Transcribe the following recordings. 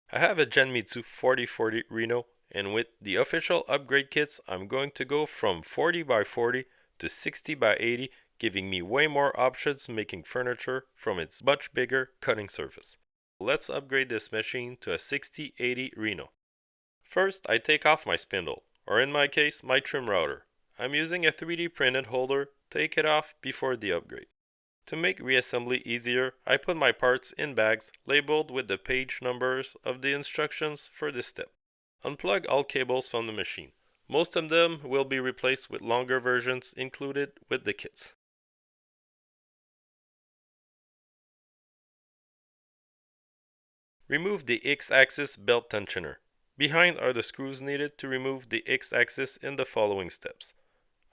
I have a Genmitsu 4040 Reno, and with the official upgrade kits, I'm going to go from 40 by 40 to 60 by 80, giving me way more options making furniture from its much bigger cutting surface. Let's upgrade this machine to a 6080 Reno. First, I take off my spindle, or in my case, my trim router. I'm using a 3D printed holder, take it off before the upgrade. To make reassembly easier, I put my parts in bags labeled with the page numbers of the instructions for this step. Unplug all cables from the machine. Most of them will be replaced with longer versions included with the kits. Remove the X-axis belt tensioner. Behind are the screws needed to remove the X-axis in the following steps.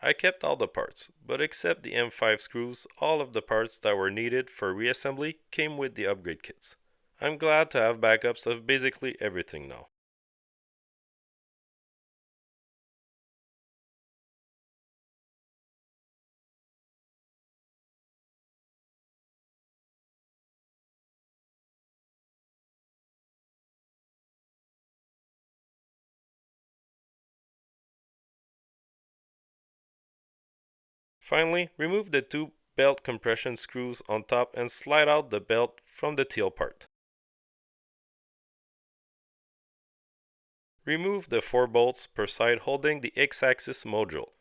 I kept all the parts, but except the M5 screws, all of the parts that were needed for reassembly came with the upgrade kits. I'm glad to have backups of basically everything now. Finally, remove the two belt compression screws on top and slide out the belt from the tail part. Remove the 4 bolts per side holding the X-axis module.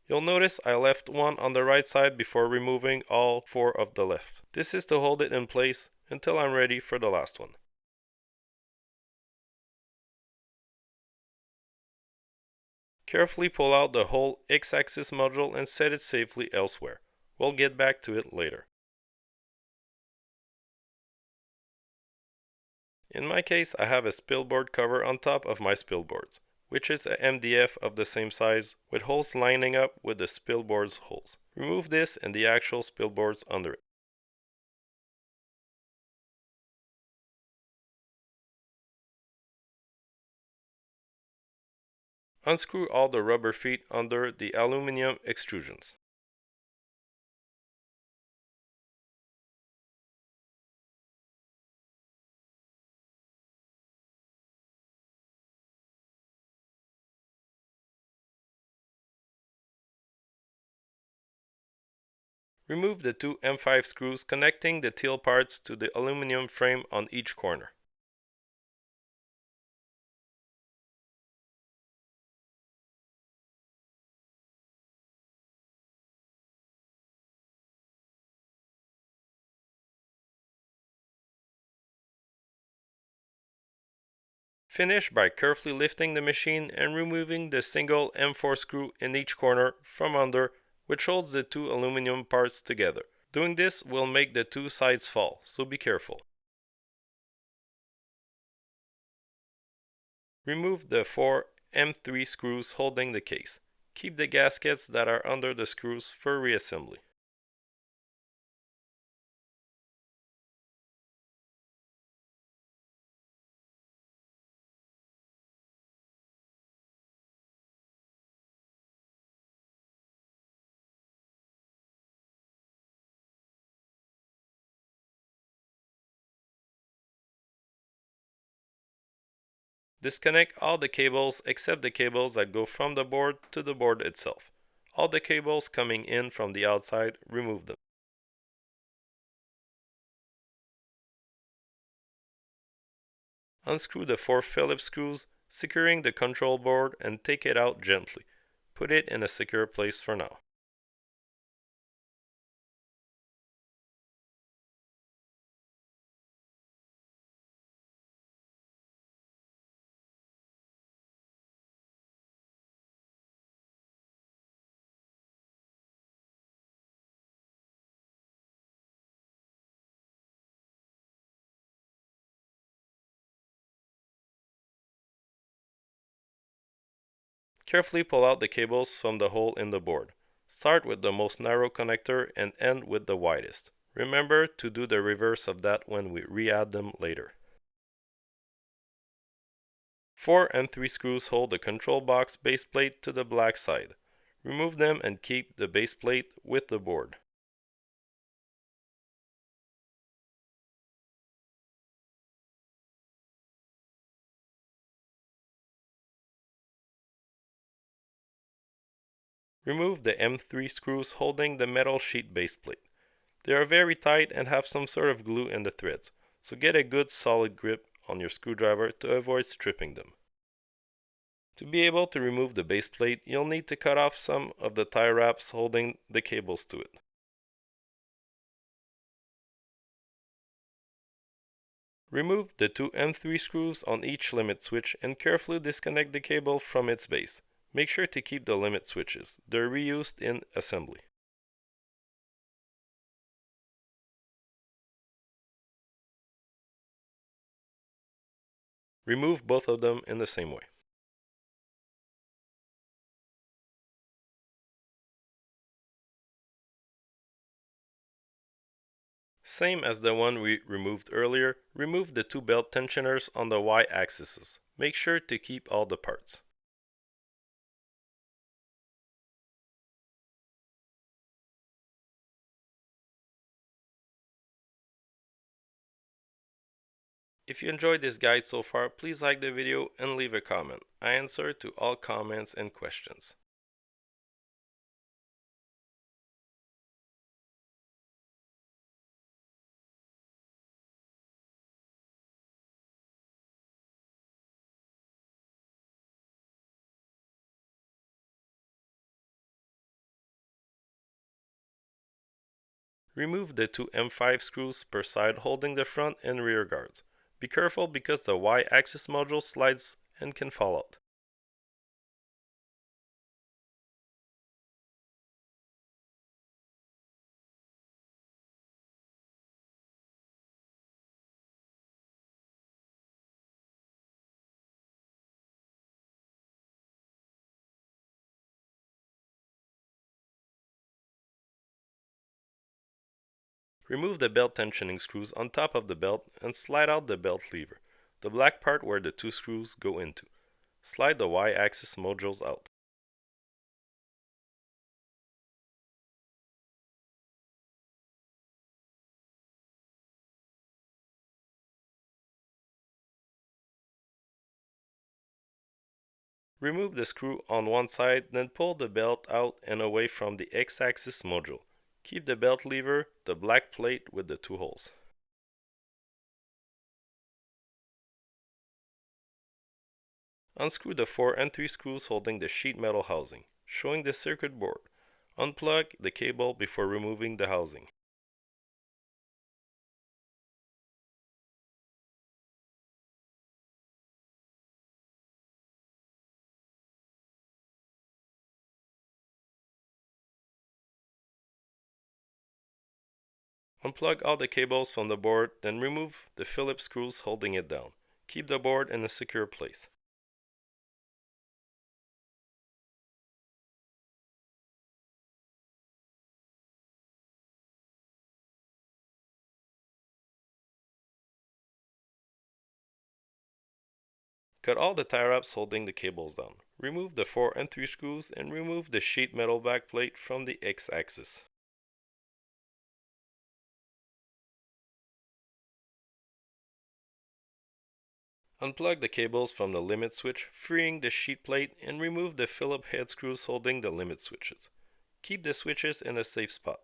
You'll notice I left one on the right side before removing all 4 of the left. This is to hold it in place until I'm ready for the last one. Carefully pull out the whole X-axis module and set it safely elsewhere. We'll get back to it later. In my case, I have a spillboard cover on top of my spillboards, which is a MDF of the same size with holes lining up with the spillboard's holes. Remove this and the actual spillboards under it. Unscrew all the rubber feet under the aluminum extrusions. Remove the two M5 screws connecting the tail parts to the aluminum frame on each corner. Finish by carefully lifting the machine and removing the single M4 screw in each corner from under, which holds the two aluminum parts together. Doing this will make the two sides fall, so be careful. Remove the 4 M3 screws holding the case. Keep the gaskets that are under the screws for reassembly. Disconnect all the cables except the cables that go from the board to the board itself. All the cables coming in from the outside, remove them. Unscrew the 4 Phillips screws, securing the control board, and take it out gently. Put it in a secure place for now. Carefully pull out the cables from the hole in the board. Start with the most narrow connector and end with the widest. Remember to do the reverse of that when we re-add them later. 4 and 3 screws hold the control box base plate to the black side. Remove them and keep the base plate with the board. Remove the M3 screws holding the metal sheet base plate. They are very tight and have some sort of glue in the threads, so get a good solid grip on your screwdriver to avoid stripping them. To be able to remove the base plate, you'll need to cut off some of the tie wraps holding the cables to it. Remove the two M3 screws on each limit switch and carefully disconnect the cable from its base. Make sure to keep the limit switches. They're reused in assembly. Remove both of them in the same way. Same as the one we removed earlier, remove the two belt tensioners on the Y-axes. Make sure to keep all the parts. If you enjoyed this guide so far, please like the video and leave a comment. I answer to all comments and questions. Remove the two M5 screws per side holding the front and rear guards. Be careful because the Y-axis module slides and can fall out. Remove the belt tensioning screws on top of the belt and slide out the belt lever, the black part where the two screws go into. Slide the Y-axis modules out. Remove the screw on one side, then pull the belt out and away from the X-axis module. Keep the belt lever, the black plate with the two holes. Unscrew the 4 and 3 screws holding the sheet metal housing, showing the circuit board. Unplug the cable before removing the housing. Unplug all the cables from the board, then remove the Phillips screws holding it down. Keep the board in a secure place. Cut all the tie wraps holding the cables down. Remove the 4 and 3 screws and remove the sheet metal backplate from the X-axis. Unplug the cables from the limit switch, freeing the sheet plate, and remove the Phillips head screws holding the limit switches. Keep the switches in a safe spot.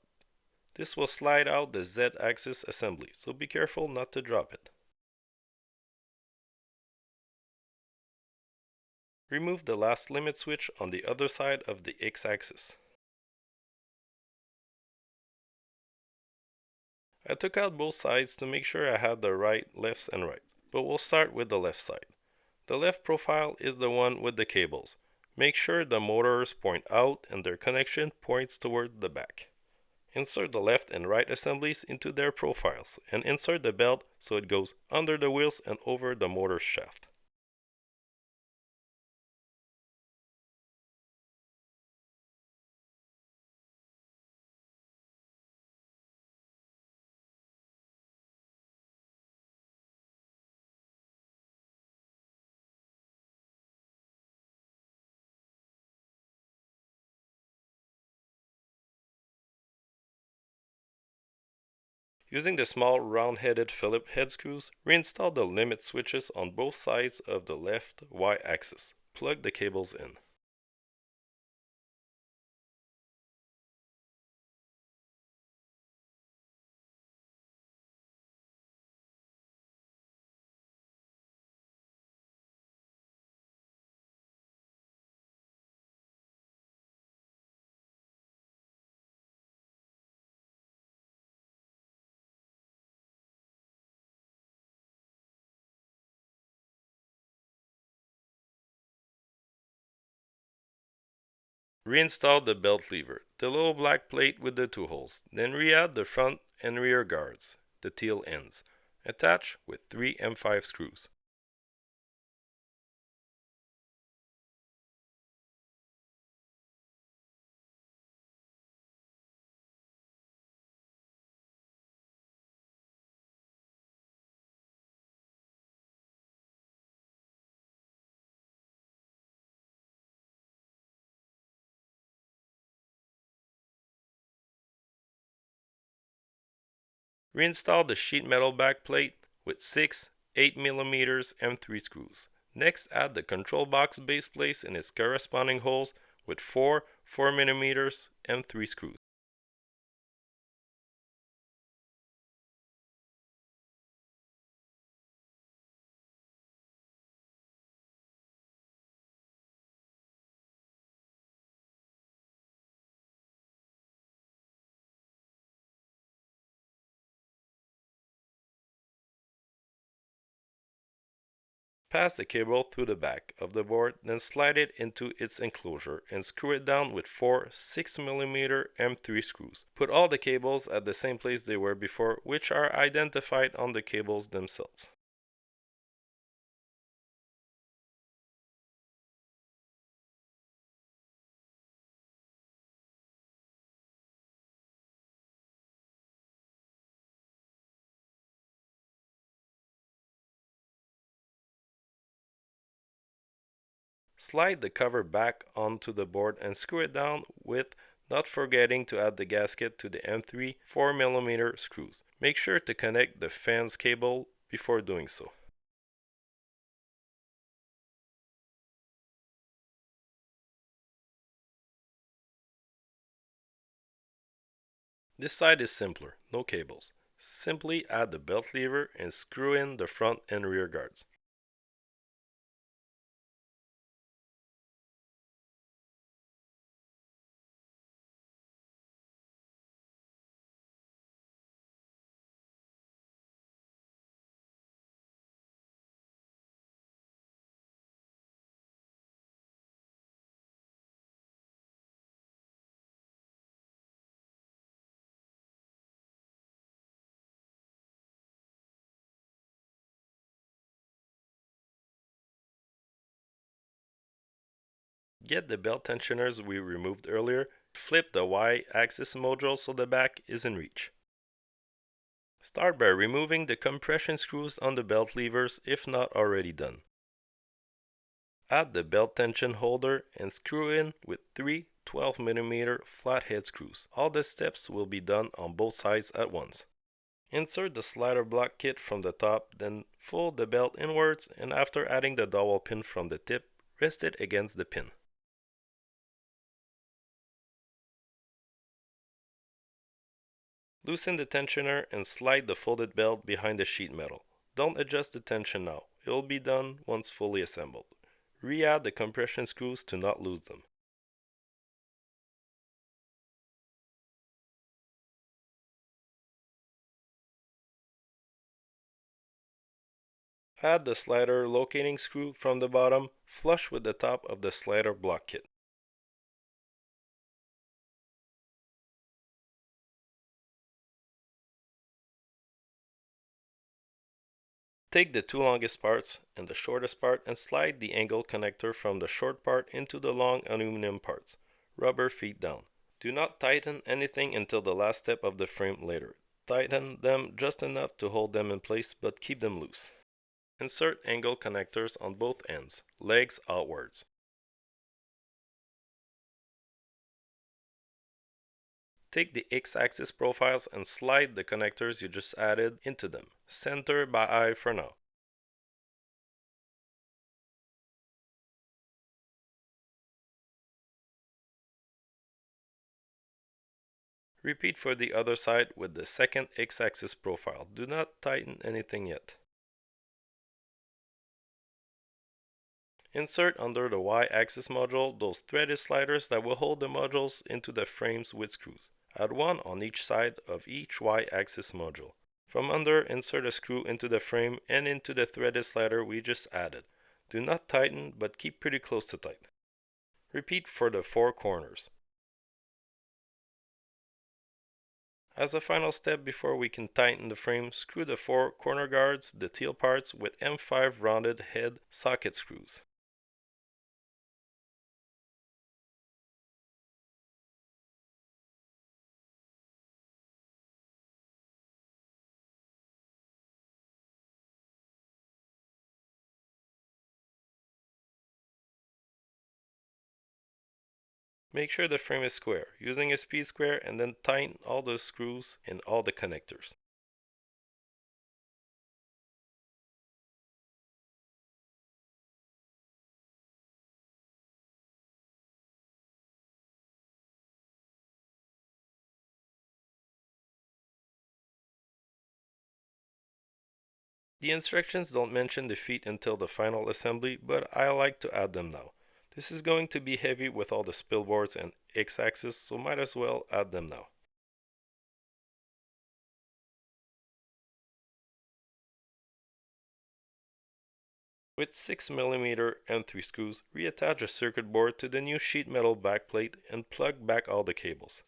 This will slide out the Z-axis assembly, so be careful not to drop it. Remove the last limit switch on the other side of the X-axis. I took out both sides to make sure I had the right lefts and rights, but we'll start with the left side. The left profile is the one with the cables. Make sure the motors point out and their connection points toward the back. Insert the left and right assemblies into their profiles and insert the belt so it goes under the wheels and over the motor shaft. Using the small round-headed Phillips head screws, reinstall the limit switches on both sides of the left Y-axis. Plug the cables in. Reinstall the belt lever, the little black plate with the two holes, then re-add the front and rear guards, the tail ends. Attach with 3 M5 screws. Reinstall the sheet metal back plate with 6 8mm M3 screws. Next, add the control box base plate in its corresponding holes with 4 4mm M3 screws. Pass the cable through the back of the board, then slide it into its enclosure and screw it down with 4 6mm M3 screws. Put all the cables at the same place they were before, which are identified on the cables themselves. Slide the cover back onto the board and screw it down with not forgetting to add the gasket to the M3 4mm screws. Make sure to connect the fans cable before doing so. This side is simpler, no cables. Simply add the belt lever and screw in the front and rear guards. Get the belt tensioners we removed earlier. Flip the Y-axis module so the back is in reach. Start by removing the compression screws on the belt levers if not already done. Add the belt tension holder and screw in with 3 12mm flathead screws. All the steps will be done on both sides at once. Insert the slider block kit from the top, then fold the belt inwards, and after adding the dowel pin from the tip, rest it against the pin. Loosen the tensioner and slide the folded belt behind the sheet metal. Don't adjust the tension now, it will be done once fully assembled. Re-add the compression screws to not lose them. Add the slider locating screw from the bottom, flush with the top of the slider block kit. Take the two longest parts and the shortest part and slide the angle connector from the short part into the long aluminum parts. Rubber feet down. Do not tighten anything until the last step of the frame later. Tighten them just enough to hold them in place, but keep them loose. Insert angle connectors on both ends, legs outwards. Take the X-axis profiles and slide the connectors you just added into them. Center by eye for now. Repeat for the other side with the second X-axis profile. Do not tighten anything yet. Insert under the Y-axis module those threaded sliders that will hold the modules into the frames with screws. Add one on each side of each Y-axis module. From under, insert a screw into the frame and into the threaded slider we just added. Do not tighten, but keep pretty close to tight. Repeat for the 4 corners. As a final step before we can tighten the frame, screw the 4 corner guards, the teal parts, with M5 rounded head socket screws. Make sure the frame is square, using a speed square, and then tighten all the screws in all the connectors. The instructions don't mention the feet until the final assembly, but I like to add them now. This is going to be heavy with all the spillboards and X-axis, so might as well add them now. With 6mm M3 screws, reattach the circuit board to the new sheet metal backplate and plug back all the cables.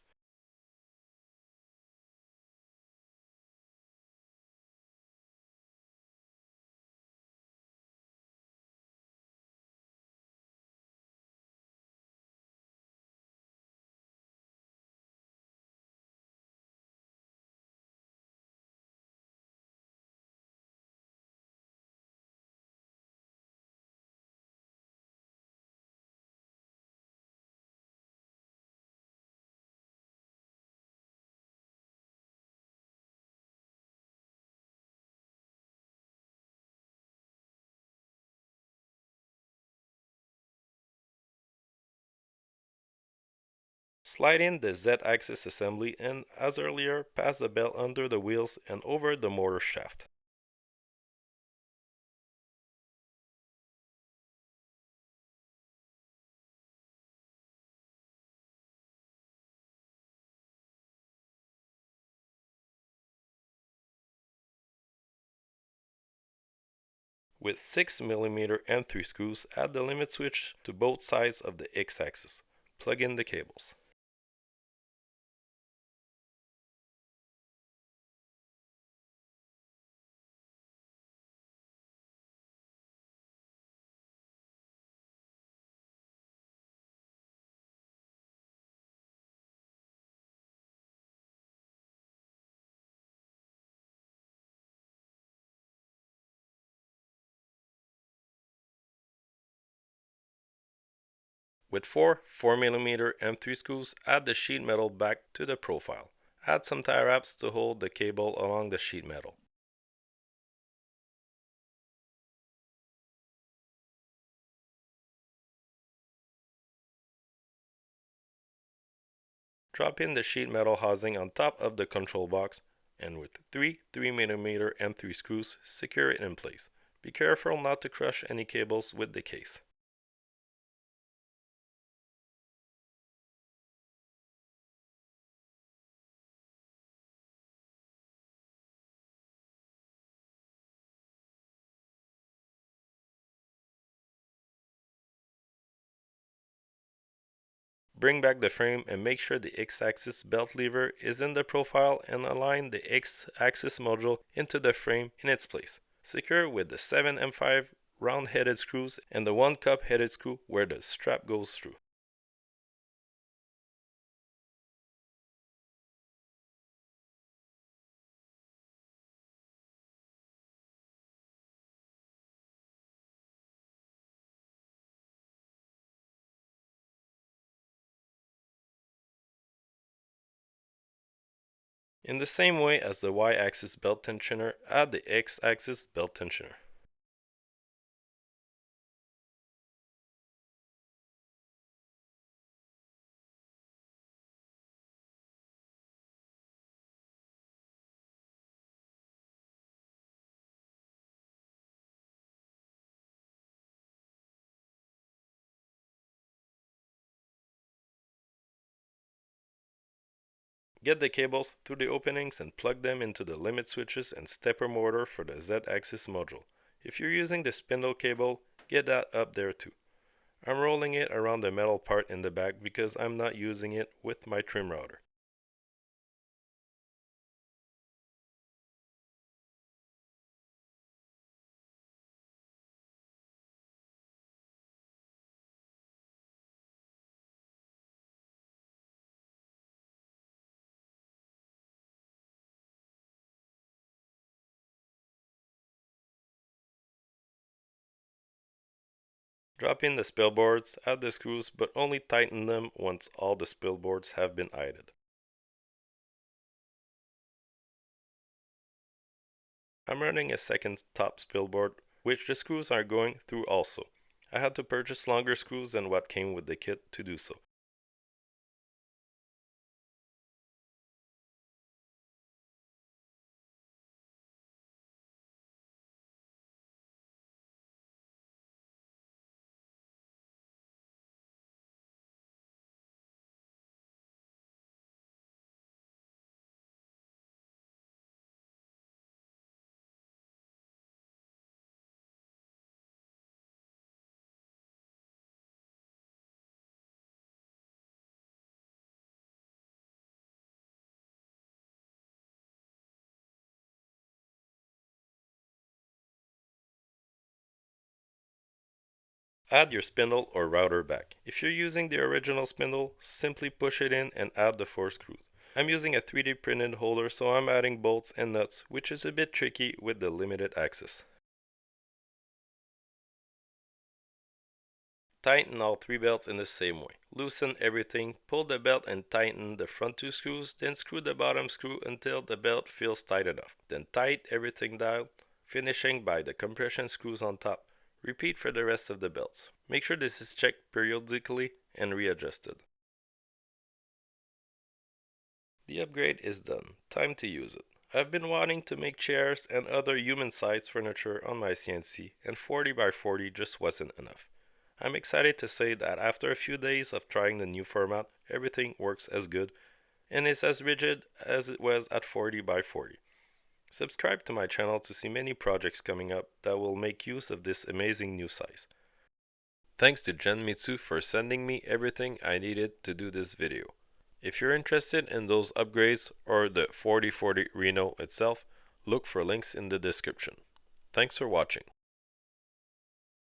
Slide in the Z-axis assembly and, as earlier, pass the belt under the wheels and over the motor shaft. With 6mm M3 screws, add the limit switch to both sides of the X-axis. Plug in the cables. With 4 4mm M3 screws, add the sheet metal back to the profile. Add some tie wraps to hold the cable along the sheet metal. Drop in the sheet metal housing on top of the control box, and with 3 3mm M3 screws, secure it in place. Be careful not to crush any cables with the case. Bring back the frame and make sure the X-axis belt lever is in the profile and align the X-axis module into the frame in its place. Secure with the 7 M5 round-headed screws and the 1 cup-headed screw where the strap goes through. In the same way as the Y-axis belt tensioner, add the X-axis belt tensioner. Get the cables through the openings and plug them into the limit switches and stepper motor for the Z-axis module. If you're using the spindle cable, get that up there too. I'm rolling it around the metal part in the back because I'm not using it with my trim router. Drop in the spill boards, add the screws, but only tighten them once all the spill boards have been ironed. I'm running a second top spill board, which the screws are going through also. I had to purchase longer screws than what came with the kit to do so. Add your spindle or router back. If you're using the original spindle, simply push it in and add the 4 screws. I'm using a 3D printed holder, so I'm adding bolts and nuts, which is a bit tricky with the limited access. Tighten all 3 belts in the same way. Loosen everything, pull the belt and tighten the front 2 screws, then screw the bottom screw until the belt feels tight enough. Then tighten everything down, finishing by the compression screws on top. Repeat for the rest of the belts. Make sure this is checked periodically and readjusted. The upgrade is done. Time to use it. I've been wanting to make chairs and other human-sized furniture on my CNC, and 40 by 40 just wasn't enough. I'm excited to say that after a few days of trying the new format, everything works as good and is as rigid as it was at 40 by 40. Subscribe to my channel to see many projects coming up that will make use of this amazing new size. Thanks to Genmitsu for sending me everything I needed to do this video. If you're interested in those upgrades or the 4040 Reno itself, look for links in the description. Thanks for watching.